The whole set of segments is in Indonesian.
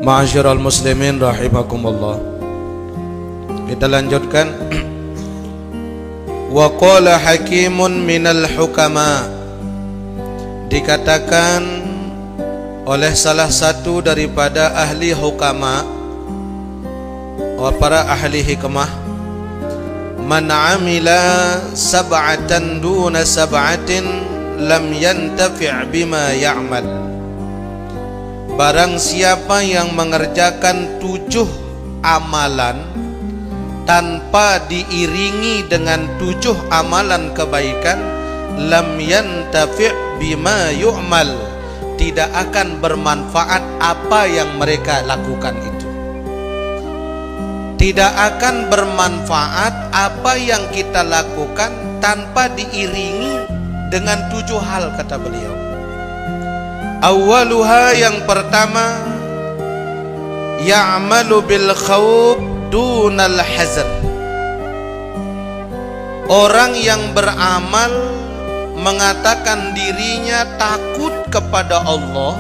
Ma'asyiral muslimin rahimakumullah. Kita lanjutkan. Wa qala hakimun minal hukama. Dikatakan oleh salah satu daripada ahli hukama, para ahli hikmah, man amila sab'atan duna sab'atin lam yantafi' bima ya'mal. Barang siapa yang mengerjakan 7 amalan tanpa diiringi dengan 7 amalan kebaikan, lam yantafi' bima yu'mal, tidak akan bermanfaat apa yang mereka lakukan itu. Tidak akan bermanfaat apa yang kita lakukan tanpa diiringi dengan 7 hal, kata beliau. Awaluha, yang pertama, ya'malu bil khawf dunal hazar. Orang yang beramal mengatakan dirinya takut kepada Allah,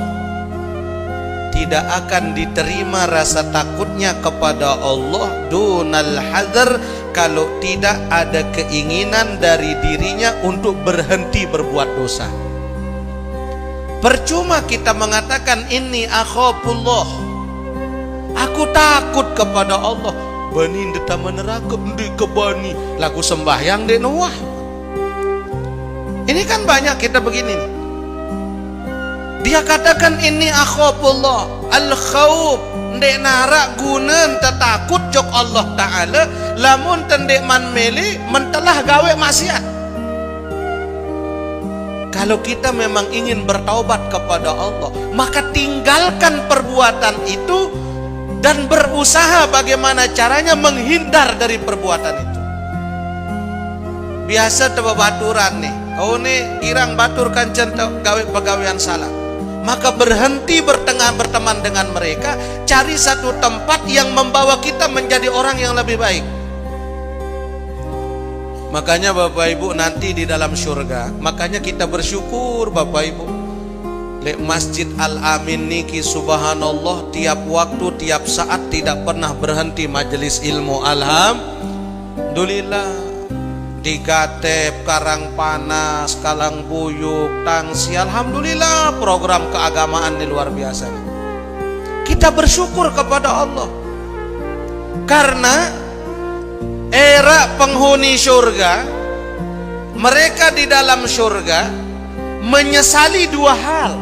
tidak akan diterima rasa takutnya kepada Allah dunal hazar kalau tidak ada keinginan dari dirinya untuk berhenti berbuat dosa. Percuma kita mengatakan inni akhafullah, aku takut kepada Allah, bani ndeta neraka ndek kebani lagu sembahyang dek Noah. Ini kan banyak kita begini nih. Dia katakan ini akhafullah, al khawf ndek narak guna takut jok Allah Ta'ala, lamun tendek man meli mentelah gawe maksiat. Kalau kita memang ingin bertaubat kepada Allah, maka tinggalkan perbuatan itu dan berusaha bagaimana caranya menghindar dari perbuatan itu. Biasa teba baturan nih, kau nih irang batur kancen gawe pegawaian salah, maka berhenti berteman dengan mereka, cari satu tempat yang membawa kita menjadi orang yang lebih baik. Makanya Bapak Ibu nanti di dalam surga, makanya kita bersyukur Bapak Ibu. Lek Masjid Al-Amin niki subhanallah, tiap waktu tiap saat tidak pernah berhenti majelis ilmu. Alhamdulillah. Di Gatep, Karangpanas, Kalangbuyuk, Tangsi, alhamdulillah program keagamaan ini luar biasa. Kita bersyukur kepada Allah karena era penghuni surga, mereka di dalam surga menyesali 2 hal.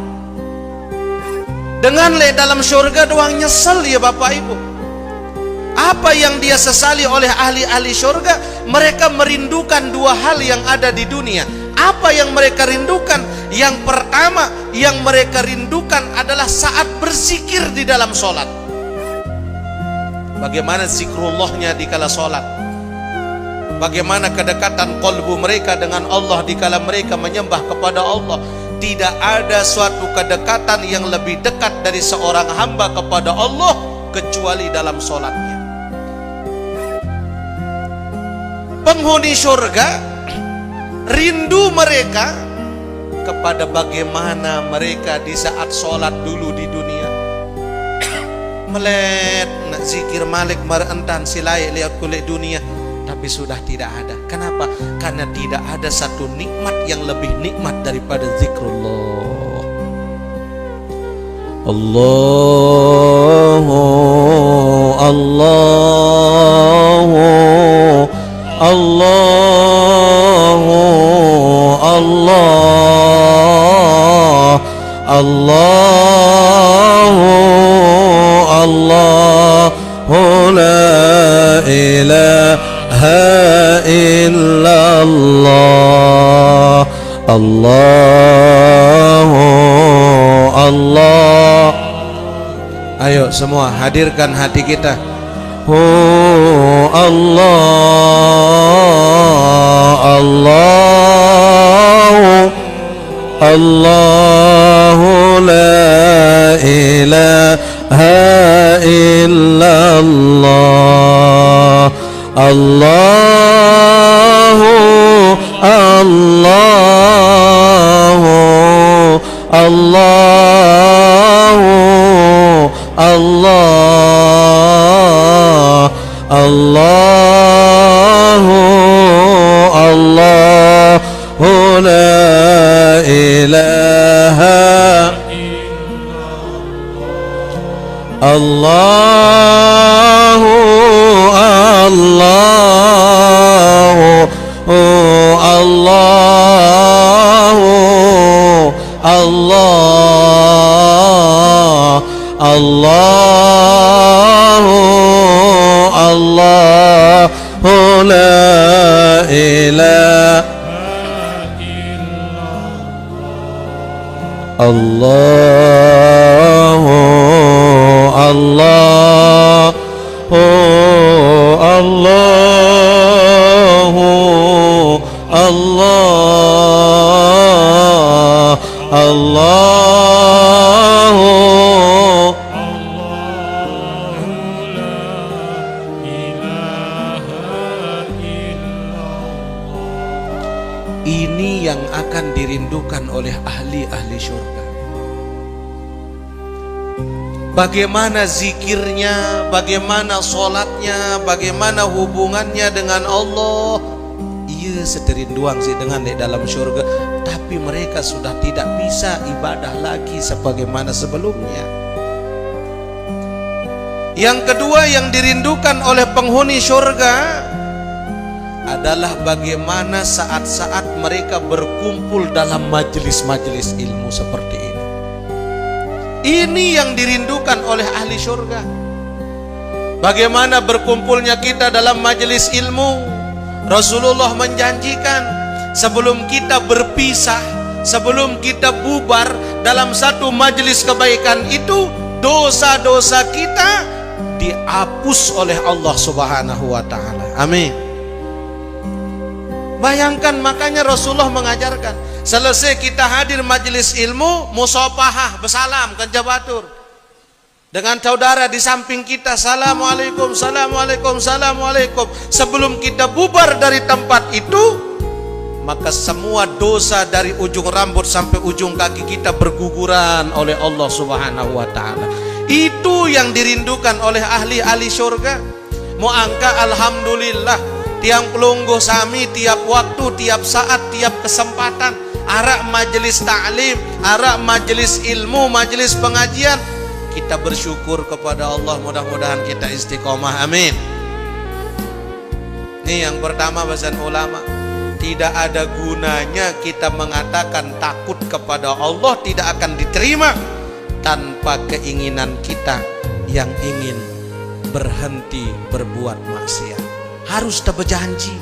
Dengan dalam surga doang nyesel ya Bapak Ibu. Apa yang dia sesali oleh ahli-ahli surga? Mereka merindukan 2 hal yang ada di dunia. Apa yang mereka rindukan? Yang pertama yang mereka rindukan adalah saat berzikir di dalam sholat. Bagaimana zikrullahnya di kala sholat? Bagaimana kedekatan qalbu mereka dengan Allah di kala mereka menyembah kepada Allah? Tidak ada suatu kedekatan yang lebih dekat dari seorang hamba kepada Allah kecuali dalam sholatnya. Penghuni surga rindu mereka kepada bagaimana mereka di saat sholat dulu di dunia. Melet nak zikir malik marentan silai lihat kulit dunia, tapi sudah tidak ada. Kenapa? Karena tidak ada satu nikmat yang lebih nikmat daripada zikrullah. Allahu Allahu Allahu Allah Allahu Allahu la ilaha illallah Allahu Allah. Ayo semua hadirkan hati kita. Allah Allah Allahu la ilaha illallah Allahu Allahu Allahu Allah Allah, Allahu, Allahu la ilaha Allahu, Allahu, Allahu, Allah, Allahu, Allahu la ilaha Allahu, Allahu, Allahu, Allah, Allahu, ini yang akan dirindukan oleh ahli-ahli syurga. Bagaimana zikirnya, bagaimana sholatnya, bagaimana hubungannya dengan Allah. Iya sederinduang sih dengan di dalam syurga, tapi mereka sudah tidak bisa ibadah lagi sebagaimana sebelumnya. Yang kedua yang dirindukan oleh penghuni syurga adalah bagaimana saat-saat mereka berkumpul dalam majelis-majelis ilmu seperti ini. Ini yang dirindukan oleh ahli syurga. Bagaimana berkumpulnya kita dalam majelis ilmu. Rasulullah menjanjikan sebelum kita berpisah, sebelum kita bubar dalam satu majelis kebaikan itu, dosa-dosa kita dihapus oleh Allah Subhanahu wa taala. Amin. Bayangkan, makanya Rasulullah mengajarkan selesai kita hadir majelis ilmu, musafahah, bersalam, kenjabatur dengan saudara di samping kita, assalamualaikum, assalamualaikum, assalamualaikum. Sebelum kita bubar dari tempat itu, maka semua dosa dari ujung rambut sampai ujung kaki kita berguguran oleh Allah Subhanahu wa taala. Itu yang dirindukan oleh ahli-ahli syurga. Mau angka alhamdulillah, tiang pelungguh sami tiap waktu, tiap saat, tiap kesempatan, arak majelis ta'lim, arak majelis ilmu, majelis pengajian, kita bersyukur kepada Allah. Mudah-mudahan kita istiqomah, amin. Ini yang pertama bahasan ulama. Tidak ada gunanya kita mengatakan takut kepada Allah tidak akan diterima tanpa keinginan kita yang ingin berhenti berbuat maksiat. Harus berjanji.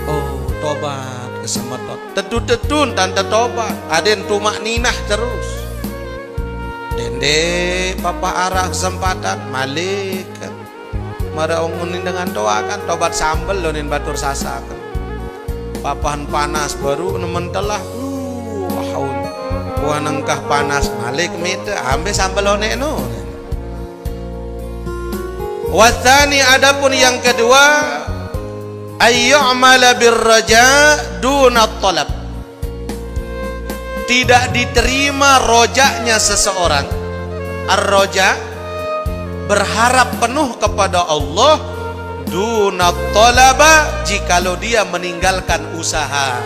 Oh, tobat kesemetot. Tetun tante tobat. Aden tumak ninah terus. Dende papa arah kesempatan malik. Mara ongunin dengan doa kan tobat sambel lonin batur sasa kan. Papahan panas baru nemen telah. Haun. Buah nengkah panas malik mete ambil sambel one no. Wathani, adapun yang kedua, ayyu'mala birraja dunat talab. Tidak diterima rojaknya seseorang. Ar-roja, berharap penuh kepada Allah, dunat talaba, jikalau dia meninggalkan usaha.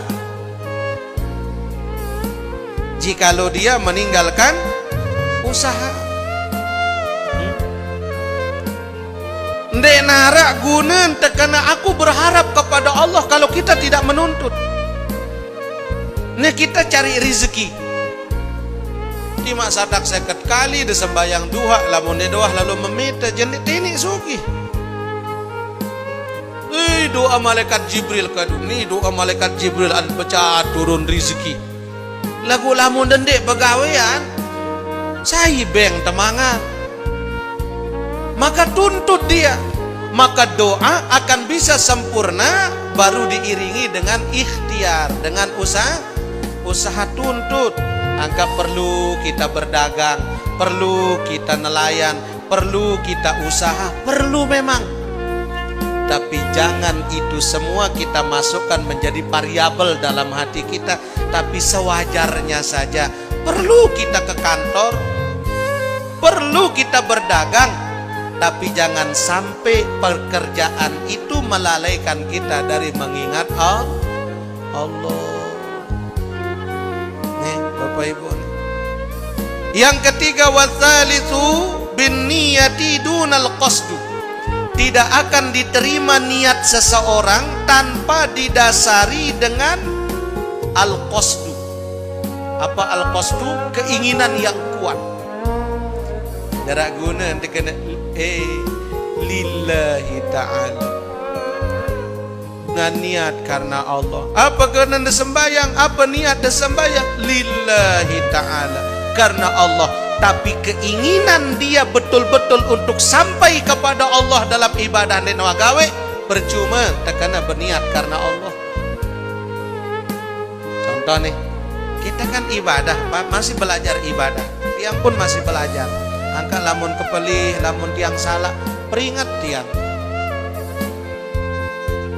Jikalau dia meninggalkan usaha. Ndek narak gunen tekana aku berharap kepada Allah kalau kita tidak menuntut. Nih kita cari rezeki. Di mak sadak seket kali de sembayang duha lamun de doa lalu meminta jenit ini suki. Doa malaikat Jibril kadu ni doa malaikat Jibril an baca turun rezeki. Lagu lamun dendek pegawaian saya beng temangan. Maka tuntut dia, maka doa akan bisa sempurna baru diiringi dengan ikhtiar, dengan usaha tuntut. Angka perlu kita berdagang, perlu kita nelayan, perlu kita usaha, perlu memang. Tapi jangan itu semua kita masukkan menjadi variabel dalam hati kita, tapi sewajarnya saja. Perlu kita ke kantor, perlu kita berdagang, tapi jangan sampai pekerjaan itu melalaikan kita dari mengingat Allah. Nih Bapak Ibu. Yang ketiga, watsalitsu bin niyati dunal qasdu. Tidak akan diterima niat seseorang tanpa didasari dengan al-qasdu. Apa al-qasdu? Keinginan yang kuat. Darak guna nanti kena lillahi ta'ala. Dengan niat karena Allah. Apa kena sembahyang? Apa niat sembahyang? Lillahi ta'ala, karena Allah. Tapi keinginan dia betul-betul untuk sampai kepada Allah dalam ibadah dan wagawe, percuma terkena berniat karena Allah. Contoh nih, kita kan ibadah, masih belajar ibadah. Tiang pun masih belajar. Angka lamun kepelih, lamun tiang salah, peringat tiang.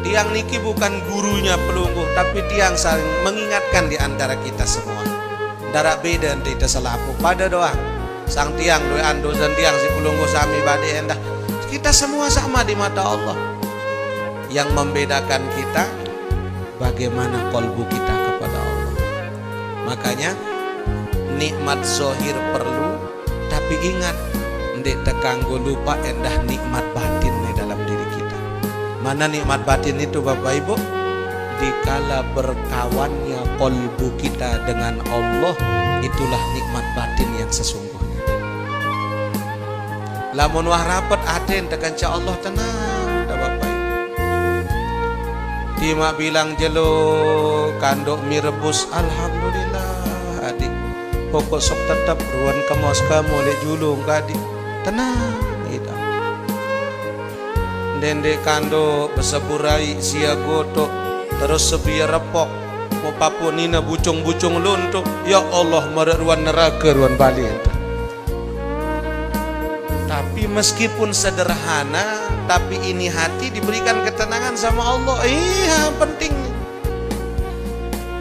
Tiang niki bukan gurunya pelungguh, tapi tiang saling mengingatkan di antara kita semua. Darak beda nanti terselapu pada doa sang tiang doa ando dan tiang si pelungguh sami bade endah. Kita semua sama di mata Allah. Yang membedakan kita bagaimana kolbu kita kepada Allah. Makanya nikmat zohir perlu, tapi ingat ndek tekanggo lupa endah nikmat batin di dalam diri kita. Mana nikmat batin itu Bapak Ibu? Dikala berkawannya kolbu kita dengan Allah, itulah nikmat batin yang sesungguhnya. Lamun wah rapet aden tekan ca Allah tenang dah Bapak Ibu. Tima bilang jelo kandok mie rebus, alhamdulillah adik. Pokok sok tetap ruan kemos kamu lek julung adik. Tenang ida. Dendek kando beseburai sia gotok terus sebiar repok mau papu nina bucung-bucung luntuk. Ya Allah meruan neraka ruan balik ente. Tapi meskipun sederhana, tapi ini hati diberikan ketenangan sama Allah. Iya penting,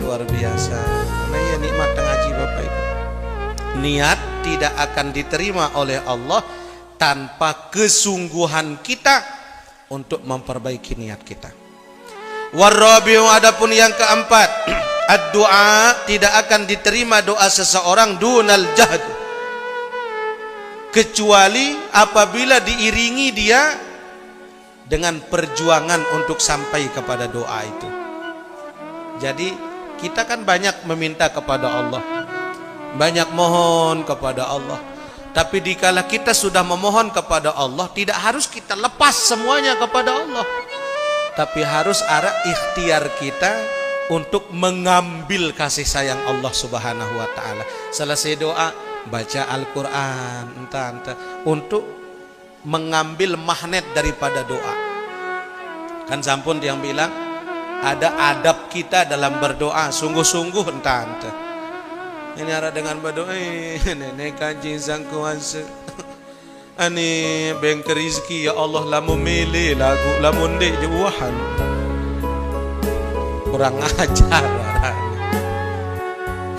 luar biasa. Nah ya nikmat ngaji Bapak Ibu. Niat tidak akan diterima oleh Allah tanpa kesungguhan kita untuk memperbaiki niat kita. Warabiu, adapun yang keempat, ad-du'a, tidak akan diterima doa seseorang dunal jahd, kecuali apabila diiringi dia dengan perjuangan untuk sampai kepada doa itu. Jadi kita kan banyak meminta kepada Allah, banyak mohon kepada Allah. Tapi dikala kita sudah memohon kepada Allah, tidak harus kita lepas semuanya kepada Allah, tapi harus ada ikhtiar kita untuk mengambil kasih sayang Allah Subhanahu wa ta'ala. Selesai doa, baca Al-Quran entah untuk mengambil magnet daripada doa. Kan sampun yang bilang ada adab kita dalam berdoa, sungguh-sungguh entah. Ini ada dengan berdoa, nenek kaji sang kuasa ani bengke rizki ya Allah, lamu mele lagu lamun dek jauhan kurang ajar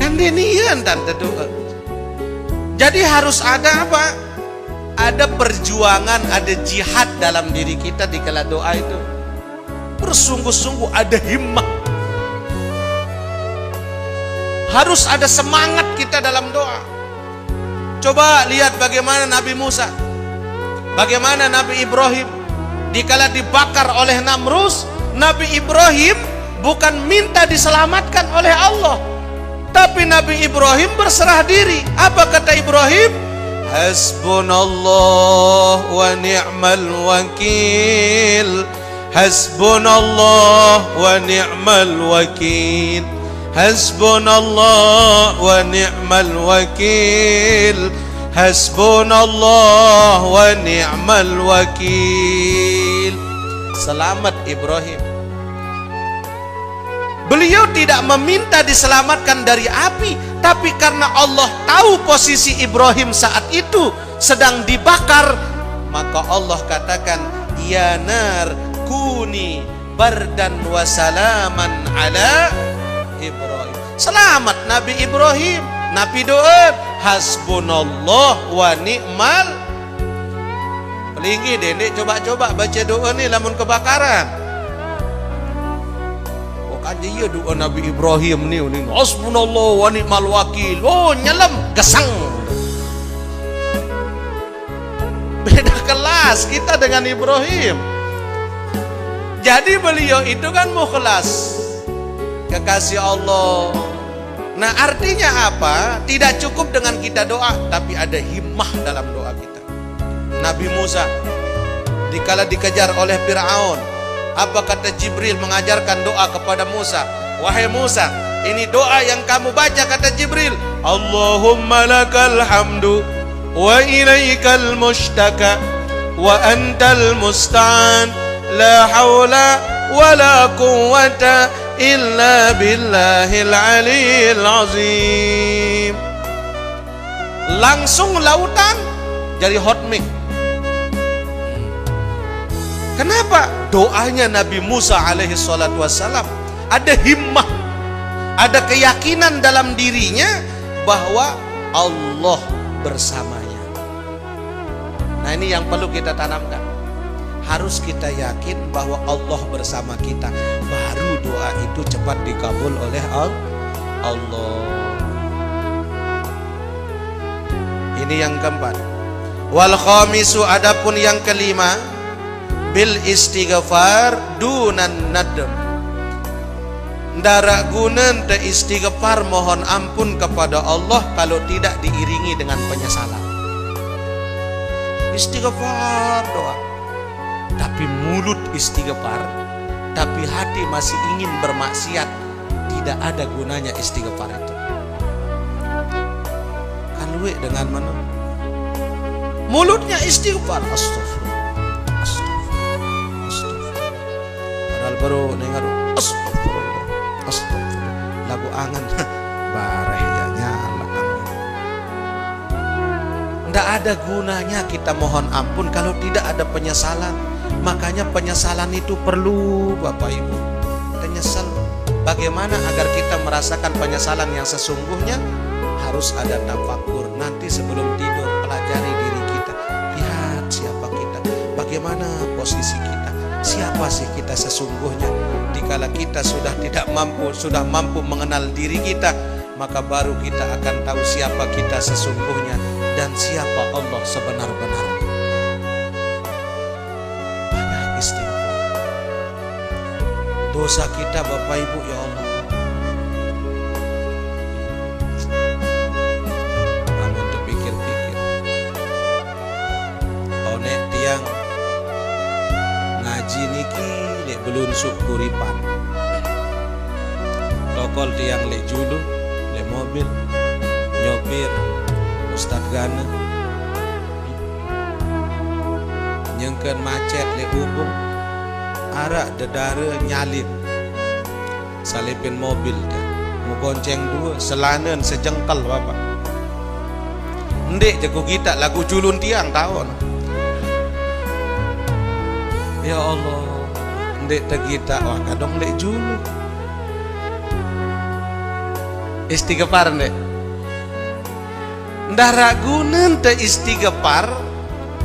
kan dinian tante doa. Jadi harus ada apa? Ada perjuangan, ada jihad dalam diri kita di kala doa itu. Bersungguh-sungguh, ada himmah. Harus ada semangat kita dalam doa. Coba lihat bagaimana Nabi Musa, bagaimana Nabi Ibrahim dikala dibakar oleh Namrus. Nabi Ibrahim bukan minta diselamatkan oleh Allah, tapi Nabi Ibrahim berserah diri. Apa kata Ibrahim? Hasbunallah wa ni'mal wakil. Hasbunallah wa ni'mal wakil. Hasbunallah wa ni'mal wakil. Hasbunallah wa ni'mal wakil. Selamat Ibrahim. Beliau tidak meminta diselamatkan dari api, tapi karena Allah tahu posisi Ibrahim saat itu sedang dibakar, maka Allah katakan, ya nar kuni bardan wa salaman ala Ibrahim. Selamat Nabi Ibrahim. Nabi doa hasbunallah wa ni'mal. Pelinggi dendek coba-coba baca doa ni lamun kebakaran. Oh kan dia doa Nabi Ibrahim ni hasbunallah wa ni'mal wakil. Oh nyelam gesang. Beda kelas kita dengan Ibrahim. Jadi beliau itu kan mukhlas, kekasih Allah. Nah artinya apa? Tidak cukup dengan kita doa, tapi ada himmah dalam doa kita. Nabi Musa dikala dikejar oleh Fir'aun, apa kata Jibril mengajarkan doa kepada Musa? Wahai Musa, ini doa yang kamu baca, kata Jibril, Allahumma lakal hamdu wa ilaikal mushtaka wa antal musta'an la hawla wa la quwwata illa billahil aliyil azim. Langsung lautan jadi hot mic. Kenapa? Doanya Nabi Musa alaihi salatu wassalam ada himmah, ada keyakinan dalam dirinya bahwa Allah bersamanya. Nah ini yang perlu kita tanamkan. Harus kita yakin bahwa Allah bersama kita, baru doa itu cepat dikabul oleh Allah. Ini yang keempat. Wal khamisu, adapun yang kelima, bil istighfar dunan nadm. Ndara gunen te istighfar, mohon ampun kepada Allah kalau tidak diiringi dengan penyesalan. Istighfar doa, tapi mulut istighfar, tapi hati masih ingin bermaksiat, tidak ada gunanya istighfar itu. Kan luwe dengan mana? Mulutnya istighfar, astagfirullah, astagfirullah, astagfirullah. Padahal baru dengar astagfirullah, astagfirullah. Lagu angan, bareh ya nyala. Tidak ada gunanya kita mohon ampun kalau tidak ada penyesalan. Makanya penyesalan itu perlu, Bapak Ibu. Menyesal. Bagaimana agar kita merasakan penyesalan yang sesungguhnya? Harus ada tafakur. Nanti sebelum tidur pelajari diri kita. Lihat siapa kita, bagaimana posisi kita, siapa sih kita sesungguhnya. Dikala kita sudah tidak mampu, sudah mampu mengenal diri kita, maka baru kita akan tahu siapa kita sesungguhnya dan siapa Allah sebenar-benarnya. Istighfar. Dosa kita Bapak Ibu, ya Allah, namun terpikir-pikir onek tiang ngaji niki lek belum syukuripan, tokol tiang lek julu lek mobil nyopir Ustad Gana, nyengken macet le ubung, arak dedara nyalip, salipin mobil dia, mau gonceng dua, selanen sejengkal Bapak. Ndek jago kita lagu culun tiang tahun. Ya Allah, ndek tegita wah kadang ndek julu. Istighfar ndek. Ndah ragunen te istighfar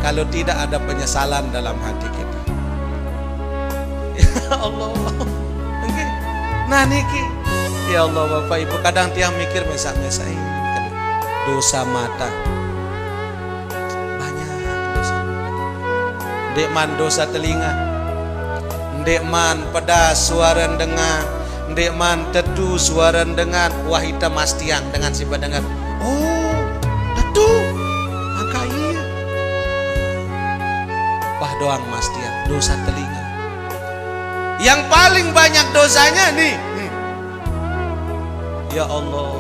kalau tidak ada penyesalan dalam hati kita. Ya Allah. Okay. Nah niki, ya Allah Bapak Ibu, kadang tiang mikir mesak-mesak ini dosa mata. Banyak dosa mata. Ndek man dosa telinga. Ndek man pedas suara dengar. Ndek man tetu suara dengar. Wah hitam mas tiang dengan si pendengar. Oh, tetu. Angka iya. Wah doang mas tiang, dosa telinga. Yang paling banyak dosanya nih. Ya Allah,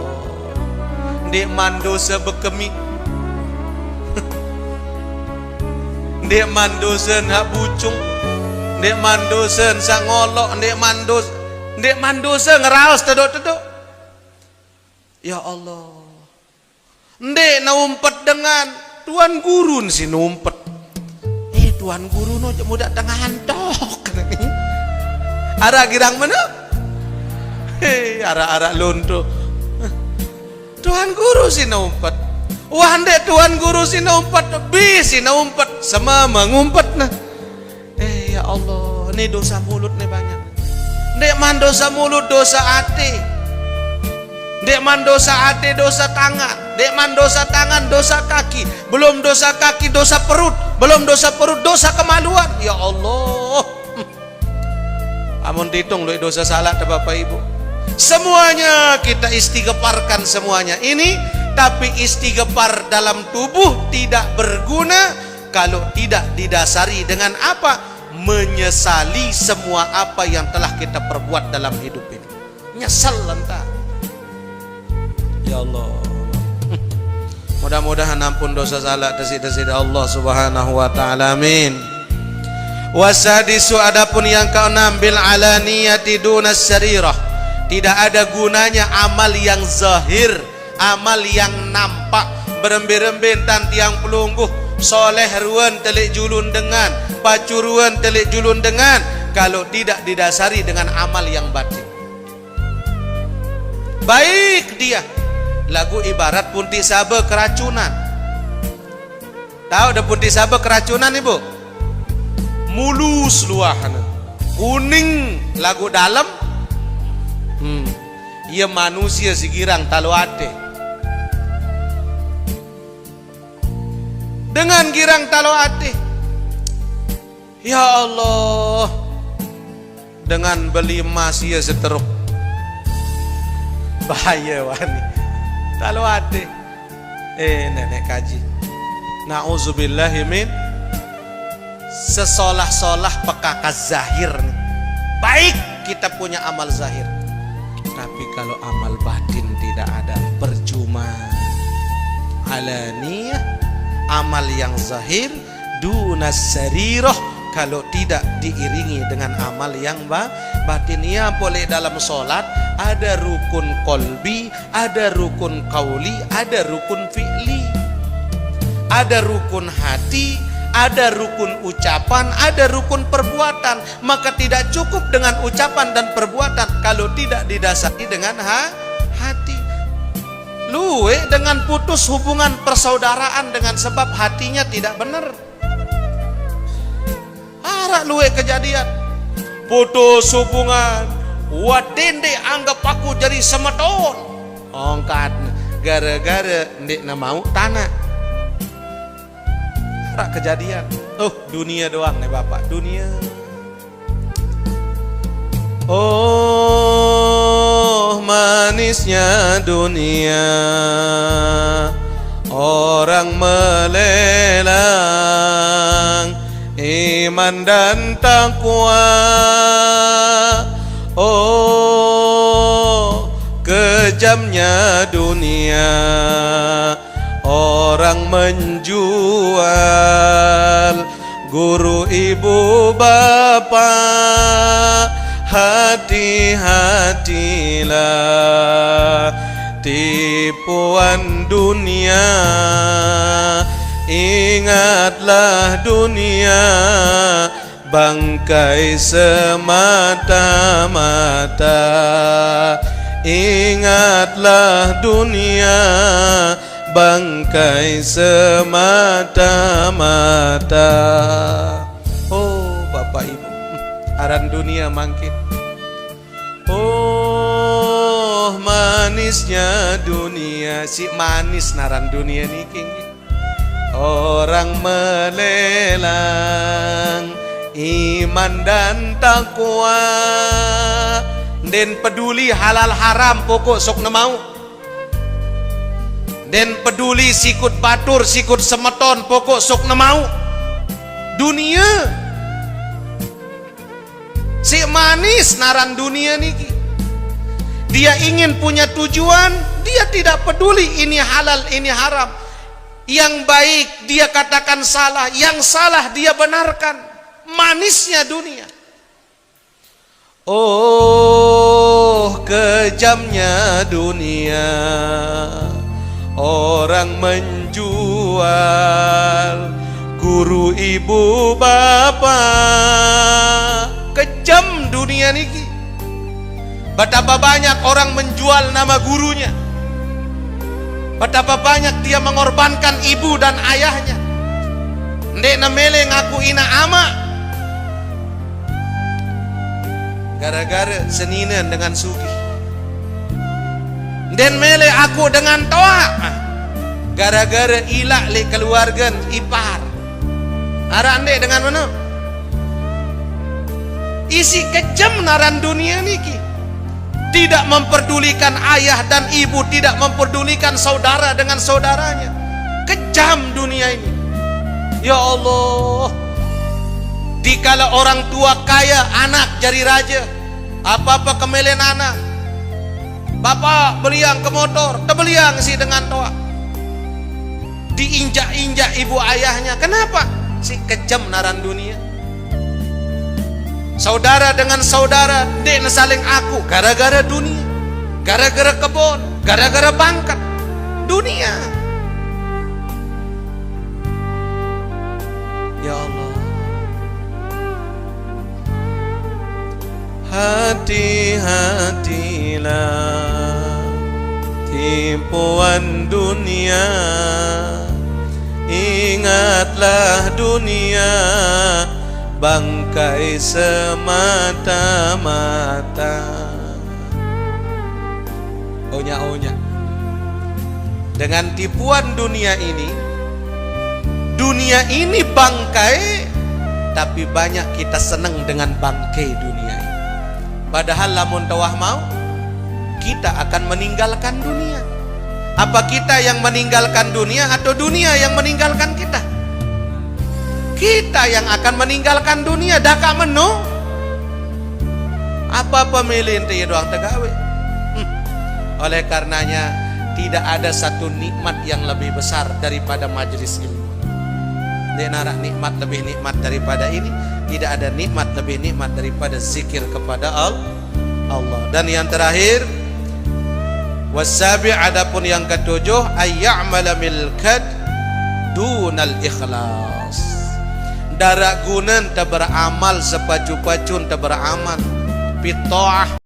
ndek man dosa bekemik, ndek man dosa nak bucung, ndek man dosa sak ngolok, ndek man dosa ngeraos tedok-tedok. Ya Allah, ndek naumpet dengan tuan guru si numpet. Tuan guru no muda tengah hantok. Ara girang mana? Hei, ara-ara lonto. Tuan guru sih umpet. Wah ndek tuan guru sih umpet, bis sih umpet, sama mengumpet nah. Ya Allah, ini dosa mulut nih banyak. Ndek man dosa mulut, dosa hati. Ndek man dosa hati, dosa tangan. Ndek man dosa tangan, dosa kaki. Belum dosa kaki, dosa perut. Belum dosa perut, dosa kemaluan. Ya Allah. Amun dihitung lu dosa salah Bapak Ibu. Semuanya kita istighfarkan semuanya ini, tapi istighfar dalam tubuh tidak berguna kalau tidak didasari dengan apa? Menyesali semua apa yang telah kita perbuat dalam hidup ini. Nyesal entar. Ya Allah. Mudah-mudahan ampun dosa salah desi-desi Allah Subhanahu wa taala. Amin. Wasadisu, adapun yang keenam, bil alaniyati dunas sarirah. Tidak ada gunanya amal yang zahir, amal yang nampak, berembe-remben tan tiang pelungguh, soleh ruan telik julun dengan, pacuruan telik julun dengan, kalau tidak didasari dengan amal yang batin. Baik dia, lagu ibarat punti sabe keracunan. Tahu ada punti sabe keracunan ibu? Mulus luahana, kuning lagu dalam. Ia manusia sigirang taloate. Dengan girang taloate, ya Allah, dengan beli emas ia seteruk. Bahaya wani taloate. Nenek kaji. Nauzubillahi min sesolah-solah pekakas zahir nih. Baik kita punya amal zahir, tapi kalau amal batin tidak ada, percuma. Alaniyah, amal yang zahir, dunas sarirah, kalau tidak diiringi dengan amal yang batinnya. Boleh dalam sholat ada rukun kolbi, ada rukun kauli, ada rukun fi'li, ada rukun hati, ada rukun ucapan, ada rukun perbuatan. Maka tidak cukup dengan ucapan dan perbuatan kalau tidak didasari dengan hati. Luwe dengan putus hubungan persaudaraan dengan sebab hatinya tidak benar. Harap luwe kejadian putus hubungan, wadende anggap aku jadi semeton, ongkat gara-gara ndik na mau tanah. Kejadian, dunia doang nih Bapak, dunia. Oh manisnya dunia, orang melelang iman dan takwa. Oh kejamnya dunia, orang menjual guru ibu bapak. Hati-hatilah tipuan dunia, ingatlah dunia bangkai semata-mata. Ingatlah dunia bangkai semata-mata. Oh Bapak Ibu, aran dunia mangkit. Oh manisnya dunia, si manis naran dunia niki. Orang melelang iman dan takwa, den peduli halal haram pokok sok nemau. Den peduli sikut batur, sikut semeton, pokok sok nemau. Dunia si manis naran dunia niki. Dia ingin punya tujuan, dia tidak peduli ini halal, ini haram. Yang baik dia katakan salah, yang salah dia benarkan. Manisnya dunia. Oh kejamnya dunia, orang menjual guru ibu bapak. Kejam dunia niki. Betapa banyak orang menjual nama gurunya. Betapa banyak dia mengorbankan ibu dan ayahnya. Ndek namele ngaku ina ama. Gara-gara seninan dengan sugi. Den mele aku dengan toa. Gara-gara ilak le keluarga ipar. Ara ndek dengan mana? Isi kejam naran dunia niki. Tidak memperdulikan ayah dan ibu, tidak memperdulikan saudara dengan saudaranya. Kejam dunia ini. Ya Allah. Dikala orang tua kaya, anak jadi raja. Apa-apa kemelen anak. Bapak beliang ke motor, tebeliang sih dengan toa. Diinjak-injak ibu ayahnya. Kenapa? Si kejam naran dunia. Saudara dengan saudara, dek saling aku gara-gara dunia, gara-gara kebun, gara-gara pangkat dunia. Ya Allah, hati-hatilah tipuan dunia, ingatlah dunia bangkai semata-mata. Onya-onya. Dengan tipuan dunia ini bangkai, tapi banyak kita senang dengan bangkai dunia ini. Padahal lamun tawah mau, kita akan meninggalkan dunia. Apa kita yang meninggalkan dunia atau dunia yang meninggalkan kita? Kita yang akan meninggalkan dunia. Daka menu apa pemilih ente doang tegawe. Oleh karenanya tidak ada satu nikmat yang lebih besar daripada majelis ilmu. Dia narak nikmat lebih nikmat daripada ini. Tidak ada nikmat lebih nikmat daripada zikir kepada Allah. Dan yang terakhir, wasabi, adapun yang ketujuh, ayya'mala milkad dunal ikhlas. Darak gunan tak beramal sepaju-pacun tak beramal. Pita'ah